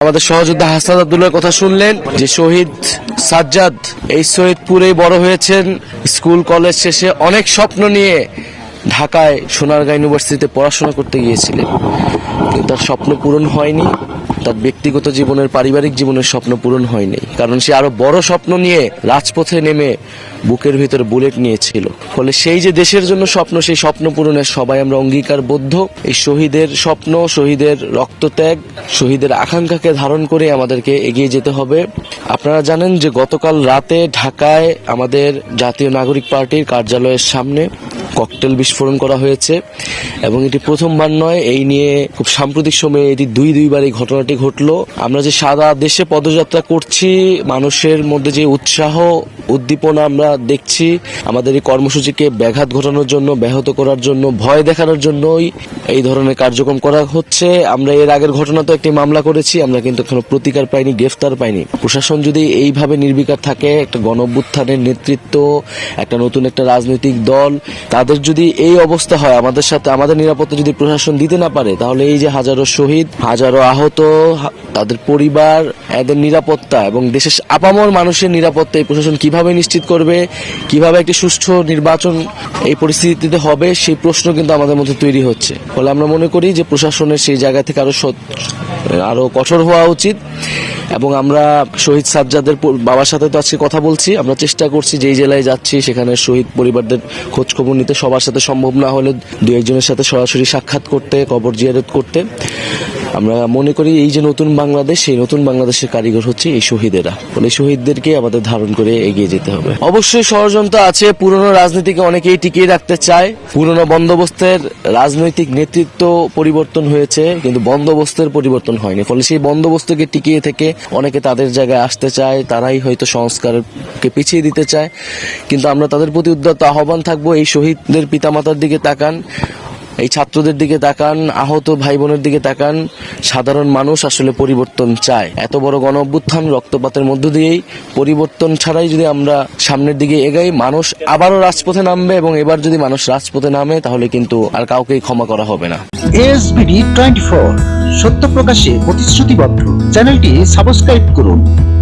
আমাদের সহযোদ্ধা হাসনাত আব্দুল্লাহর কথা শুনলেন, যে শহীদ সাজ্জাদ এই সৈয়দপুরেই বড় হয়েছেন, স্কুল কলেজ শেষে অনেক স্বপ্ন নিয়ে ঢাকায় সোনারগাঁ ইউনিভার্সিটিতে পড়াশোনা করতে গিয়েছিলেন, কিন্তু তার স্বপ্ন পূরণ হয়নি। তার ব্যক্তিগত জীবনের, পারিবারিক জীবনের স্বপ্ন পূরণ হয়নি, কারণ সে আরো বড় স্বপ্ন নিয়ে রাজপথে নেমে বুকের ভিতরে বুলেট নিয়েছিল। ফলে সেই যে দেশের জন্য স্বপ্ন, সেই স্বপ্ন পূরণের সবাই আমরা অঙ্গীকারবদ্ধ। এই শহীদের স্বপ্ন, শহীদের রক্তত্যাগ, শহীদের আকাঙ্ক্ষাকে ধারণ করে আমাদেরকে এগিয়ে যেতে হবে। আপনারা জানেন যে গতকাল রাতে ঢাকায় আমাদের জাতীয় নাগরিক পার্টির কার্যালয়ের সামনে ককটেল বিস্ফোরণ করা হয়েছে, এবং এটি প্রথমবার নয়। এই নিয়ে খুব সাম্প্রতিক সময়ে এটি দুইবার এই ঘটনাটি ঘটলো। আমরা যে সারা দেশে পদযাত্রা করছি, মানুষের মধ্যে যে উৎসাহ উদ্দীপনা আমরা দেখছি, আমাদের এই কর্মসূচিকে ব্যাঘাত ঘটানোর জন্য, ব্যাহত করার জন্য, ভয় দেখানোর জন্যই এই ধরনের কার্যক্রম করা হচ্ছে। আমরা এর আগের ঘটনা তো একটি মামলা করেছি, আমরা কিন্তু এখনো প্রতিকার পাইনি, গ্রেফতার পাইনি। প্রশাসন যদি এইভাবে নির্বিকার থাকে, একটা গণঅভ্যুত্থানের নেতৃত্ব, একটা নতুন একটা রাজনৈতিক দল, তাদের যদি এই অবস্থা হয়, আমাদের সাথে আমাদের নিরাপত্তা যদি প্রশাসন দিতে না পারে, তাহলে এই যে হাজারো শহীদ, হাজারো আহত, তাদের পরিবার, এদের নিরাপত্তা এবং দেশের আপামর মানুষের নিরাপত্তা এই প্রশাসন কিভাবে নিশ্চিত করবে, কিভাবে একটি সুষ্ঠু নির্বাচন এই পরিস্থিতিতে হবে, সেই প্রশ্ন কিন্তু আমাদের মধ্যে তৈরি হচ্ছে। ফলে আমরা মনে করি যে প্রশাসনের সেই জায়গা থেকে আরো কঠোর হওয়া উচিত। এবং আমরা শহীদ সাজ্জাদের বাবার সাথে তো আজকে কথা বলছি, আমরা চেষ্টা করছি যেই জেলায় যাচ্ছি সেখানে শহীদ পরিবারদের খোঁজ খবর নিতে, সবার সাথে সম্ভব না হলে দু একজনের সাথে সরাসরি সাক্ষাৎ করতে, কবর জিয়ারত করতে। আমরা মনে করি এই যে নতুন বাংলাদেশ, সেই নতুন বাংলাদেশের কারিগর হচ্ছে এই শহীদেরা। ফলে শহীদদেরকে আমাদের ধারণ করে এগিয়ে যেতে হবে। অবশ্যই ষড়যন্ত্র আছে, পুরনো রাজনীতিকে অনেকেই টিকিয়ে রাখতে চায়। পুরনো বন্দোবস্তের রাজনৈতিক নেতৃত্ব পরিবর্তন হয়েছে, কিন্তু বন্দোবস্তের পরিবর্তন হয়নি। ফলে সেই বন্দোবস্তকে টিকিয়ে থেকে অনেকে তাদের জায়গায় আসতে চায়, তারাই হয়তো সংস্কারকে পিছিয়ে দিতে চায়। কিন্তু আমরা তাদের প্রতি উদ্যত আহ্বান থাকবো, এই শহীদদের পিতামাতার দিকে তাকান, এই ছাত্রদের দিকে তাকান, আহত ভাই বোনের দিকে তাকান। সাধারণ মানুষ আসলে পরিবর্তন চায়। এত বড় গণ অভ্যুত্থান, রক্তপাতের মধ্য দিয়েই পরিবর্তন ছাড়াই যদি আমরা সামনের দিকে এগাই, মানুষ আবারও রাজপথে নামবে, এবং এবার যদি মানুষ রাজপথে নামে, তাহলে কিন্তু আর কাউকেই ক্ষমা করা হবে না। ASBD 24 সত্য প্রকাশে প্রতিশ্রুতিবদ্ধ। চ্যানেলটি সাবস্ক্রাইব করুন।